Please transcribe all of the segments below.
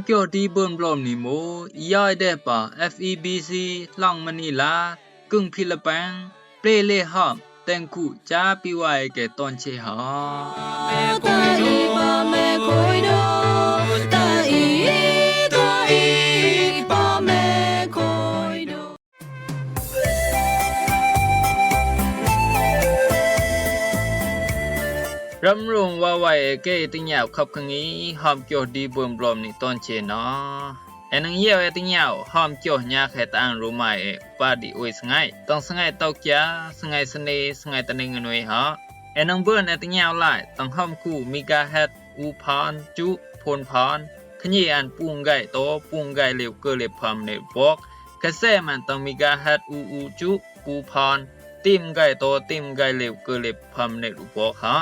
เกี่ยวดีเบิ่นปลอมนี่โมย่อยได้ป่ะ FEBC หลังมันนี่ล่ะกึ่งฟิลิปปินส์เปรเลหอมแต่งคู่จ้าปีไว้แก่ตอนเชหอแม่คอยดูแม่คอยดูตาอีป่ะแม่คอยดูรำรงว่าไว้เก้ติญาวขับขังนี้หอมเกี่ยวดีเบิ่นปลอมนี่ตอนเชเนาะแอนังเยี่ยวติญาวหอมเกี่ยวญาแค่ตังรู้ไหมปาดิโอยสงายต้องสงายตอกยาสงายสเนสงายตะเนงนวยฮะแอนังเบิ่นติญาวหลายต้องหอมคู่มีกาเฮ็ดอูพานจุพลพานขยี้อันปุงไก่โตปุงไก่เหลวเกลือพามในบอกกระแสมันต้องมีกาเฮ็ดอูจุปูพานติมไก่โตติมไก่เหลวเกลือพามในรูบอกฮะ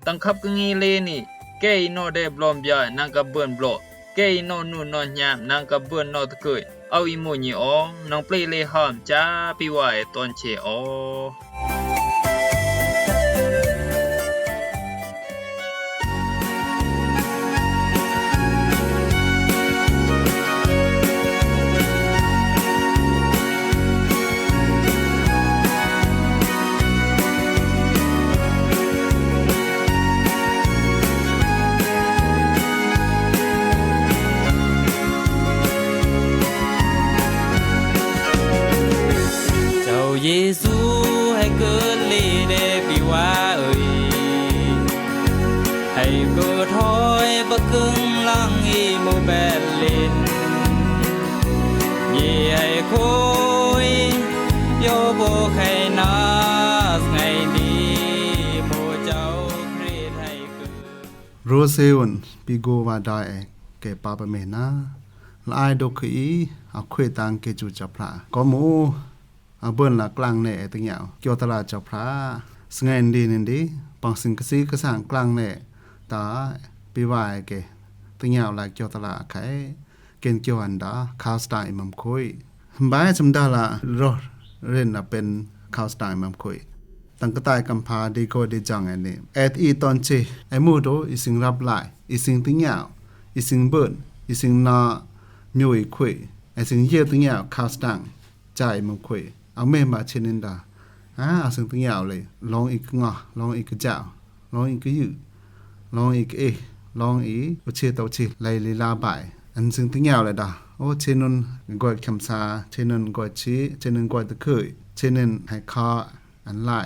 ตั้งขับกงี้เลนี่เกยโนเดบลอมยานังกับเบิ่นบลอเกยโนนูนอนยามนังกับเบิ่นนอตะเกยเอาอีโมญีอองนังเปลเลหอมจ้าปีไว้ตอนเชอเยซูให้เกิดลีเดปีว่าให้เกิดถอยบะกึ่งลังอีโมแบลลินยี่ให้คอยโยโบไขนาสไงดีโมเจ้าครีดให้เกิดโรเซวันปีโกวาได้เกปาปเมนาลายดอกอีเอาคุยตังเกจูจับพระก็มูอาเบิ้นละกลางเน่ตึงยาวเกี่ยวตลาดจับพระสงายดีนินดีปังสิงกสีกระสางกลางเน่ตาปีวายเกตึงยาวละเกี่ยวตลาดไข่เกณฑ์เกี่ยวอันดาข้าวสไตล์มัมคุยบายสมดาละรอเล่นเป็นข้าวสไตล์มัมคุยตั้งกระต่ายกำพาดีโกดีจังอันนี้อีตอนเชไอมูโดอีสิงรับไหลอีสิงตึงยาวอีสิงเบิ้นอีสิงนามิวอีคุยไอสิงเยี่ยตึงยาวข้าวสไตล์ใจมัมคุยเอาเมมาเชนินดาซึ่งตึงยาวเลยลองอีกงอลองอีกเจ้าลองอีกยืลองอีกลองอีกเชตเอาเชไลลีลาบ่ายอันซึ่งตึงยาวเลยดาโอ้เชนุนกอดคำซาเชนุนกอดชีเชนุนกอดตะเคยเชนุนให้คออันไล่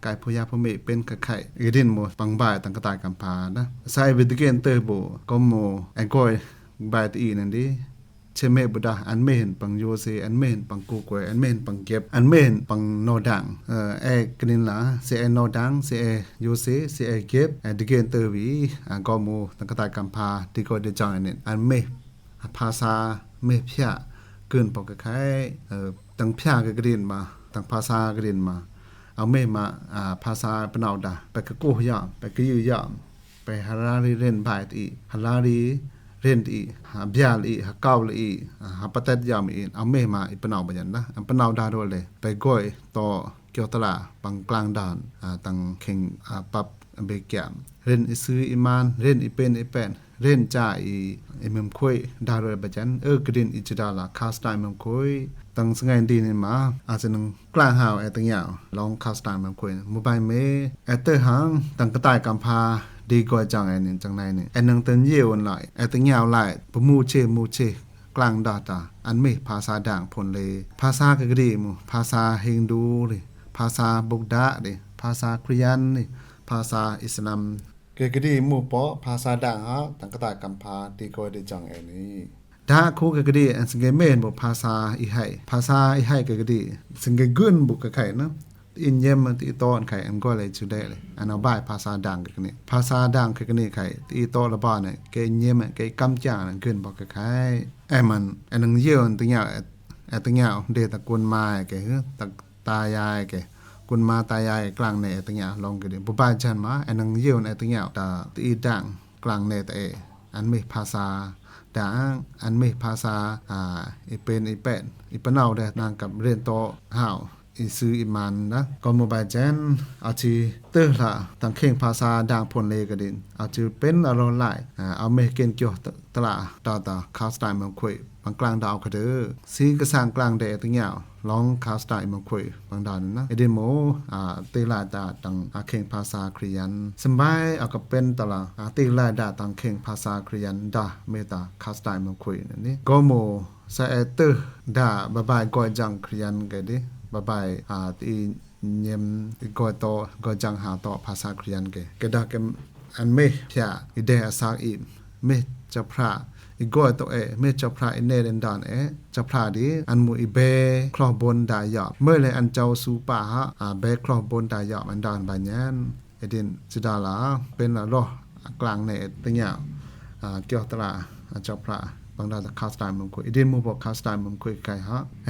กายพยาพเมเป็นกะไข่อีดินโมปังบ่ายตั้งกระต่ายกำพานะใส่วิดเกนเตอร์โบก็โมไอกอยบ่ายตีนั่นดิเชเมบุดาอันเมนปังโยเซอันเมนปังกูกวยอันเมนปังเก็บอันเมนปังโนดังกนินละเซเอโนดังเซเอโยเซเซเอเก็บดิเกนเตอร์วีก็โมตั้งกระต่ายกำพาที่ก็ได้จังอันเมภาษาเมพยาเกินปกคล้ายตั้งพยากระดินมาตั้งภาษากระดินมาเอาเมมาภาษาปนาวดาไปกะกูยามไปกะยืยามไปฮารารีเรนบายตีฮารารีเรนอีหาบยาลีหาเกาลีหาปะเต็ดยามอีเอาเมมาอีปนาวบัญญัตินะอันปนาวดาโดเลยไปก้อยต่อเกี่ยวตลาปังกลางด่านตังเข่งปับเบกยามเรนอีซื้ออีมานเรนอีเป็นอีแปนเรนจ่าอีเมมคุยดาโดยบัญญัติกระดินอิจดาลาคาสไตล์เมมคุยตั้งสงายดีนี่มาอาจจะนึงกลางหาวตั้งยาวลองคาสไตล์เมมคุยโมบายเมเตอร์หังตั้งกระต่ายกำพาดีกว่าจังไอ้นี่จังไหนนี่นังเตินเยี่ยวหลายตึงยาวหลายปมูเชกลางดาตาอันเมภาษาด่างผลเลยภาษากะดีมูภาษาฮินดูเลยภาษาบุกดะเลยภาษาคริยันนี่ภาษาอิสลามกะดีมูปอภาษาด่างฮะตั้งกระต่ายกำพาดีกว่าได้จังไอ้นี่ดาคูกะดีอันสิงเกเมนบ่ภาษาอีไห้ภาษาอีไห้กะดีสิงเกกึนบุกกะไข่นะอินเยมมันตีโตนไข่อันก็เลยจุดได้เลยอันเอาบ่ายภาษาดังกันนี่ภาษาดังกันนี่ไข่ตีโตละบ้านเนี่ยเกเยมเกกำจ่านั่นขึ้นบอกกับไข่มันอันนึงเยี่ยวตัวเงี้ยตัวเงี้ยเดตะกุนมาแกตายายแกกุนมาตายายกลางเนี่ยตัวเงี้ยลองกันดิบุบายจันมาอันนึงเยี่ยวในตัวเงี้ยตีดังกลางเนี่ยแต่อันไม่ภาษาดังอันไม่ภาษาอีเป็นอีแปนอีปนเอาได้นางกับเรียนโตห่าวอ อิซื้ออิมันนะก็โมบายเจนเอาจีเตอร์ละตั้งเข่งภาษาดังพลเลกระดินเอาจีเป็นอารมณ์ไหลเอาเมเกนเกี่ยวตลาดาคาสไตล์มันคุยบางกลางดาวกระเดอซีกระสางกลางเดตั้งยาวลองคาสไตล์มันคุยบางดาวนั่นนะเอเดโมตีลาดาตั้งเข่งภาษาคริยันสบายเอากับเป็นตลาตีลาดาตั้งเข่งภาษาคริยันดาเมตาคาสไตล์มันคุยนั่นนี่ก็โมซาเอเตอร์ดาบายกอยจังคริยันกันดิบายตีเยี่ยมกอยโตกอยจังหาต่อภาษาคริยันกดาเกมอันเมพยาอิเดอาซากอิเมจะพระอีกอยตัวเมจะพระอินเนเดนดานจะพระดีอันมูอีเบคลอบนดายอบเมื่อเลยอันเจ้าสูป่าเบคลอบนดายอบอันดานบานยันเอดินจิดาลาเป็นละรอกลางในตังยาวเกี่ยวตลาเจ้าพระบางดาตคาสไตล์มันคุยเอดินมูบอกคาสไตล์มันคุยไกล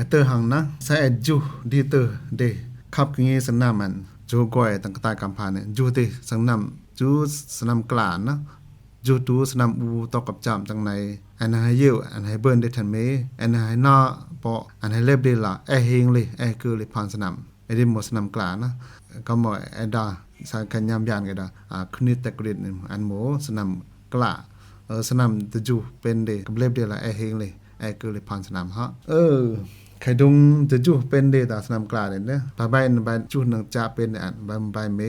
เตอร์หังนะใส่จูดีเตอร์เดขับกิงสนามมันจูก้อยตั้งตายกัมพาเนี่ยจูเดสนามจูสนามกลานนะจูตูสนามอูตกับจามจังในอันให้เยี่ยวอันให้เบิร์นได้ทันเมอันให้หน้าปออันให้เล็บได้ละเฮงเลยคือเลยผ่านสนามไอ้ดิหมดสนามกลางนะก็หมดดาสายกันยามยานกันดาคณิตตะกริดอันหมูสนามกลาสนามตะจูเป็นเดกับเล็บได้ละเฮงเลยคือเลยผ่านสนามใครดงจะจูเป็นเดตาสนามกลางเนี่ยบายจูนังจะเป็นอันบายเ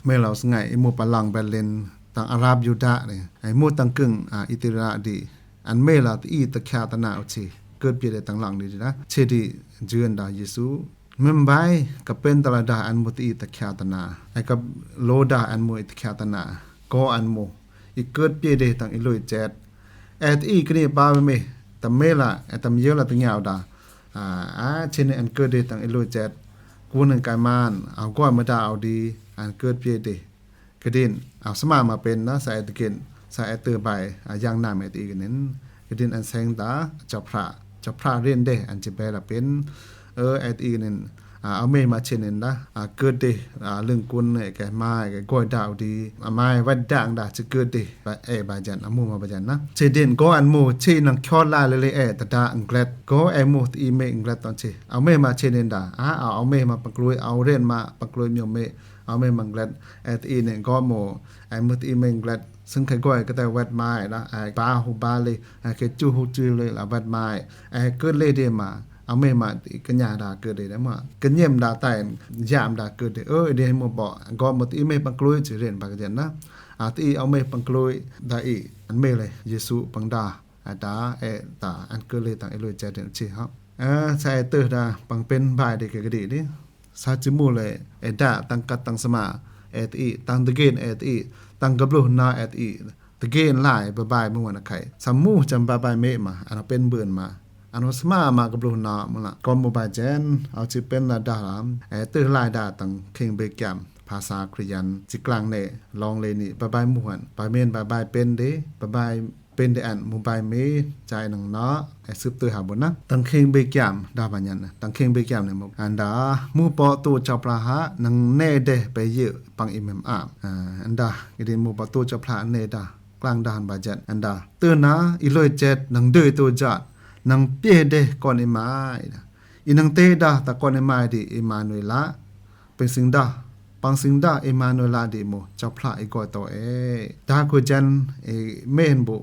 มเราสงายมูปลังเบลเลนต่างอาหรับยูดาเนี่ยไอ้มูตังกึ่งอิติราดีอันเมลาตีตะแคตนาอุชีเกิดเปียดต่างหลังดีนะเชดีเจือนดาเยซูเมื่อใบกับเป็นตลาดาอันมุตีตะแคตนาไอ้กับโลดาอันมุตะแคตนาก็อันมุอีเกิดเปียดต่างอิลุยเจ็ดตีกนี่ป้าเมแต่เมลาแต่เยอะละตั้งยาวดาเช่นอันเกิดต่างอิลุยเจ็ดกูหนึ่งกายมานเอาก้อนมาดาเอาดีอันเกิดเปียดกระดินเอาสมาเป็นนะใส่ตะเกียนใส่เตอร์ใบย่างน้ำตีกันนั้นกระดินอันแสงตาจะพระเรียนได้อันจะแปลเป็นตีนั้นเอาเมมาเช่นนั้นนะเกิดได้เรื่องกุนแก่ไม้แก่ก้อยดาวดีไม้วัดด่างดาจะเกิดได้บาจันอามูมาบาจันนะเชเด่นก็อันมูเชนังคอลาเลยแต่ดาอังกฤษก็มูตีเมอังกฤษตอนเชเอาเมมาเช่นนั้นดาเอาเมมาปักลุยเอาเรียนมาปักลุยมีเมเอาไม่มังกรตีเนี่ยก็โมมือตีมังกรซึ่งใครก็ก็แต่วัดไม้ละปลาหูบาเลยแค่จูหูจือเลยละวัดไม้เกิดเลยเดียมาเอาไม่มากัญญาดาเกิดเลยนะมากัญเยี่ยมดาแต่ยามดาเกิดเลยเดี๋ยวมาบอกก็มือตีไม่ปังกลุยจะเรียนปากเจนนะตีเอาไม่ปังกลุยได้อีอันไม่เลยเยซูปังดาดาตาอันเกิดเลยต่างเลยจะเดินชีครับใส่เตอร์ดาปังเป็นบายเด็กกระดิดิซาจิมูเลยดาตังกัดตังสมาตีตังตะเกนตีตังกับลูกนาตีตะเกนไล่บายเมื่อวันใครสามูจำบายเมมาอันเป็นเบื่อมาอันสมามากับลูกนาเมื่อละก็โมบายเจนเอาจิเป็นดาลามตื้อไล่ดาตังเข่งเบกแกมภาษาคริยันจิกลางเนลองเลยนี่บายม่วนบายเมนบายเป็นเดบายเป็นเดอันมูบายเมใจหนังเนาะสืบตัวหาบนนะตังเข่งเบกแกมดาบัญญัตินะตังเข่งเบกแกมเนี่ยมุกอันดามูปอตัวจับปลาหานังเนเดไปเยอะปังอิมมอันดาก็ดีมูปอตัวจับปลาเนดากลางดานบาจัดอันดาเตือนนะอีลอยเจ็ดนังเดือยตัวจัดนังเปียเดก่อนอิมายอีนังเตดาตะก่อนอิมายดิอิมานุละเป็นสิ่งดาปังสิงดาเอมานุลาดิโมจับพระอีกตัวดาคุจันเมนบุ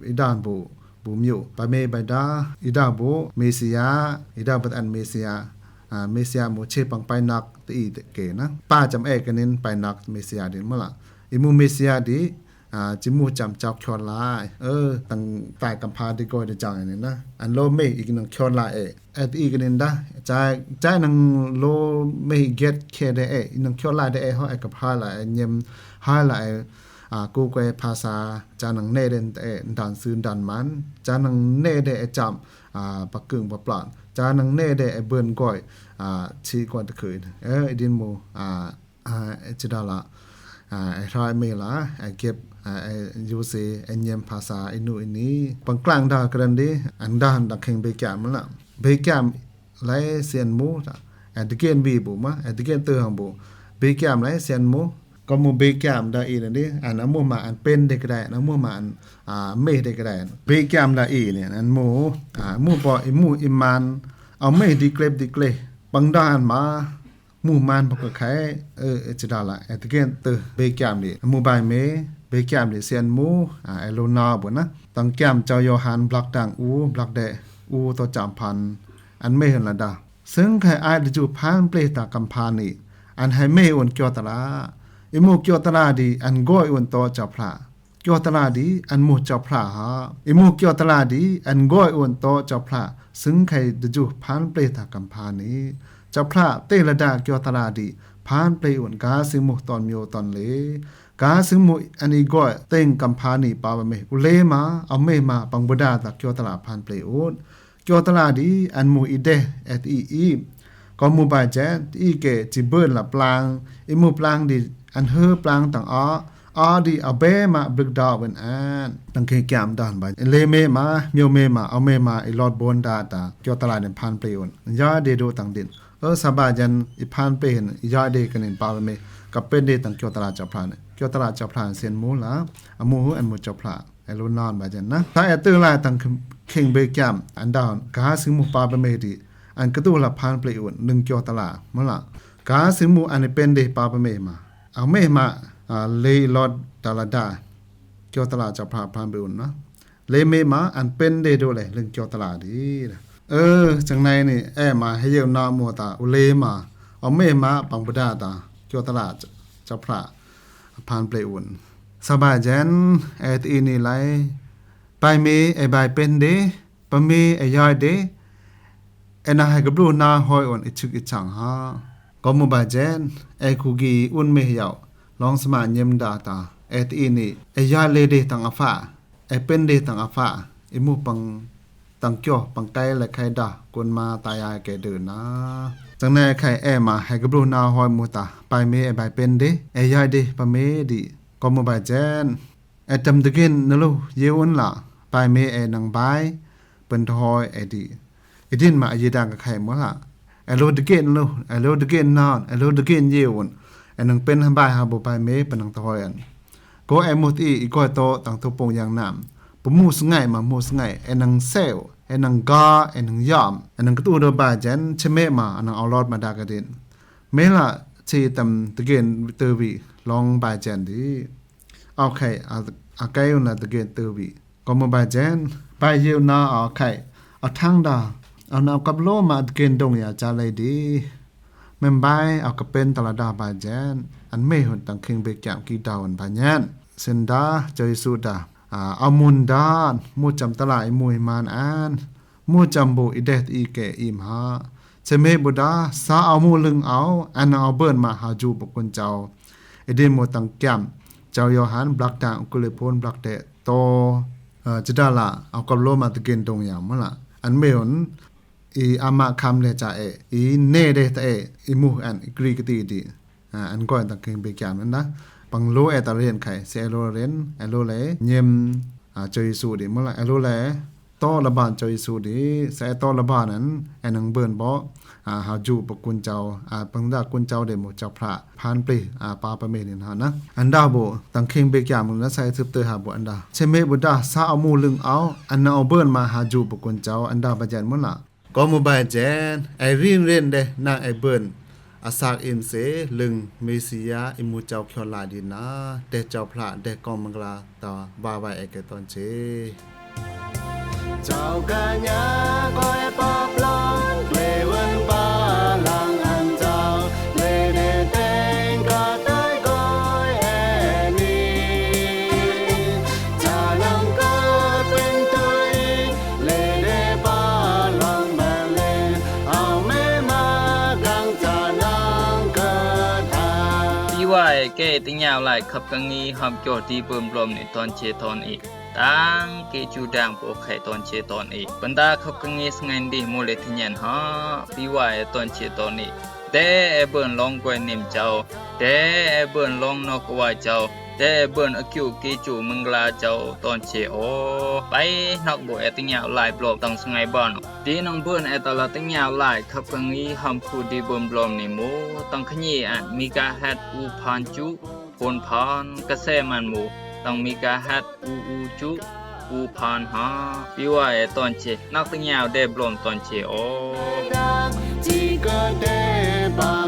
อีดานบุมิวปะเมบดาอีดาบุเมสิยาอีดาบัดอันเมสิยาโมเชปังไปนักตีเกนะป้าจำกันนินไปนักเมสิยาดิเมื่อละอิมูเมสิยาดิจิมูจำจับคอนลายตั้งตายกัมพาดิโกดิจังนี่นะอันโลเมอีกนังคอนลายอีกันนินดาใจนังโลเมเก็ตเคเดนังคอนลายเดเฮากับพาลายเยมฮาลายกูเกภาษาจานังเนเดนดันซืนดันมันจานังเนเดจำปักกึ่งปะปลานจานังเนเดเบิร์นก้อยชีก่อนตะคืนดินโมจิดาละรายเมลาเก็บยูเซเยี่ยมภาษาอินูอินีปังกลางดากันดีอันดานดักเข่งเบแกมละเบแกมไลเซียนมูตะเกียนบีบุมาตะเกียนเตอร์หังบุเบแกมไลเซียนมูก็มูเบแกมได้อีนั่นดิอันมูมาอันเป็นเด็กได้อันมูมาอันเมเด็กได้เบแกมได้อีเนี่ยอันมูปอมูอิมานเอาเมดิเกลบปั บังดานมาหมู่มันปกไข่จะได้ละตะเกนเตเบแกมดิหมู่บายเมเบแกมดิเซียนหมู่ไอโลนาบ่นะตังแกมเจ้าโยฮันบลักดังอูบลักเดอูตัวจามพันอันไม่เห็นละดาซึ่งใครอายจูพานเปลตากำพานี่อันให้ไม่อวนเกียวตลาอิมูเกียวตลาดีอันก้อยอวนโตเจ้าพระเกียวตลาดีอันหมู่เจ้าพระฮะอิมูเกียวตลาดีอันก้อยอวนโตเจ้าพระซึ่งใครจูพานเปลตากำพานี้เจ้าพระเตระดาเกียวตลาดีพานเปลอวนกาซึ่งหมู่ตอนโยตอนเลกาซึ่งหมู่อันนี้ก้อยเต็งกำพานี่ปาบะเมอุเลมาเอาเมมาปังบดาตะเกียวตลาพานเปลอวนเกียวตลาดีอันหมู่อีเดอีก็มูบายแจอีเกจิเบิร์นละปลางอิมูปลางดีอันเฮอปลางต่างอ๋อดีเอาเบมาบรึกดาวเป็นอันตั้งเคแกมดานไปเลเมมาเมียวเมมาเอาเมมาไอลอดบนดาตาเกียวตลาดเนี่ยพันเปลี่ยนยาเดโดต่างดินสบายจันอีพันเปลี่ยนยาเดกันเนี่ยปาเมกับเป็นเดต่างเกียวตลาดจับพลานเกียวตลาดจับพลานเซียนมูละอมูอันมูจับพลาไอโลนอนบาจันนะถ้าไอตื้อลายตั้งเข่งเบแกมอันดาวกาซึ่งมูปาเมดีอันกระตู้ละพันเปลี่ยนหนึ่งเกียวตลาดมั้งละกาซึ่งมูอันเป็นเดปาเมมาเอาเมมาเลยลอดตลาดาเกียวตลาดจะพาพันเปลี่ยนนะเลยเมมาอันเป็นเดโดเลยเรื่องเกียวตลาดดีจังในนี่มาให้เยี่ยมนามัวตาอุเลมาเอาเมมาปังบดาตาเกียวตลาดจะพระพันเปลี่ยนสบายจันตีนี่ไรไปเมใบเป็นเดปะเมยอยเดนาให้กับลูนาหอยอ่อนอิชึกอิจังฮะก็มุบายเจนคูกีอุ่นเมียวลองสมานเยมดาตาตีนี่ยาเลเดตังอาฟ้าเป็นเดตังอาฟ้ามูปังตังเกียวปังไกและไข่ดากวนมาตายายแกเดินนะจังในไข่มาให้กับลูนาหอยมูตาไปเมใบเป็นเดยายเดปะเมดีก็มุบายเจนจำตะกินนลูเยวนละไปเมนังใบเป็นทอยดีดินมาอยีดังกับใครมั้งล่ะโลดเกนโลดเกนนอนโลดเกนเยวนนังเป็นบายหาบุไปเมเป็นนังทอยอันก็มุตีอีกอยโตต่างทุปงอย่างน้ำปุ่มมูสไงมามูสไงนังเซลนังกานังยอมนังกระตูดบายเจนเชเมมานังเอาลอดมาดากระเด็นเมล่ะชีตำตะเกนเตอร์วีลองบายเจนดีเอาไข่อาไก่อุนละตะเกนเตอร์วีก็มาบายเจนบายเยวนาเอาไข่เอาทั้งดาเอานาวกับโลมาเกณฑ์ดงอย่าจะเลยดีแม่นบายเอากับเป็นตลาดาบายแจนอันไม่หุ่นตังคิงเบกแกมกีดาวันบายแนเซนดาเจยสุดาเอามุนดานมูจำตลาดมวยมานอันมูจำบุอีเดตอีเกอิมฮาเจเมบุดาซาเอามูลึงเอาอันเอาเบิร์นมาหาจูบุคนเจ้าเอเดนโมตังแกมเจ้าโยฮันบลักดางกุเลพนบลักเดโตจะได้ละเอากับโลมาตะเกณฑ์ดงอย่างมั้งละอันไม่หุ่นอามาคำเลจ่าเน่เดตมูอันกรีกตีดีอันก่อนตั้งเก่งเบกยามนั้นนะปังโลตาเรียนไข่เซโลเรนโลเลเยมจอยสูดีเมื่อไรโลเลต่อระบาดจอยสูดีเซต่อระบาดนั้นนังเบิร์นบ่หาจูปกุญเจ้าปังดากุญเจ้าเดโมเจ้าพระพานปรีปาปะเมนินหานะอันดาโบตั้งเก่งเบกยามมึงนะใส่ซึบเตอหาบ่อันดาเชเมบุดาซาเอามูลึงเอาอันเอาเบิร์นมาหาจูปกุญเจ้าอันดาปัจจัยมั้งล่ะก็มุบายเจนรินเรนเดนางเบิร์นอาสากอินเสลึงเมสิยาอิมูเจ้าเขียวลาดีนาเดเจ้าพระเดกอมังลาตาวาวายเอกตอนเจเจ้ากะญาก็ปอบลอนเลวันบาลังอันเจ้าเลเดเตงก็ได้ก็นีจะนำก็เป็นตัวเลเดบาลังมาเลเอาเมมากังจะนำก็ทาพี่ว่าแกติงยาวไหลขับกังงี้หอมโจทย์ที่เบิ่มลมในตอนเชตอนอีกตังเกจูดังโปไข่ตอนเชตอนอีกบรรดาขับกังงี้สงันดีโมเลทิญันฮะพี่ว่าตอนเชตอนอีกแต่เบิ่นลองกวยนิมเจ้าแต่เบิ่นลองนกว่าเจ้าแต่เบิ่นอคิวเกจูมึงลาเจ้าตอนเชโอไปนอกบ่ติงยาวไหลบลบต้องสงัยบ่อนดีน้องเบิ่นตลอดติงยาวไหลขับกังงี้หอมคูดีเบิ่มลมนี่โมต้องขยี้มีกาฮัดอูพานจุพนพานกระแสมันหมูต้องมีกาฮัดอูจุ ปูพานหาพี่ว่าไอ้ตอนเชนักตั้งยาวได้บลอมตอนเชโอ จีก็ได้บา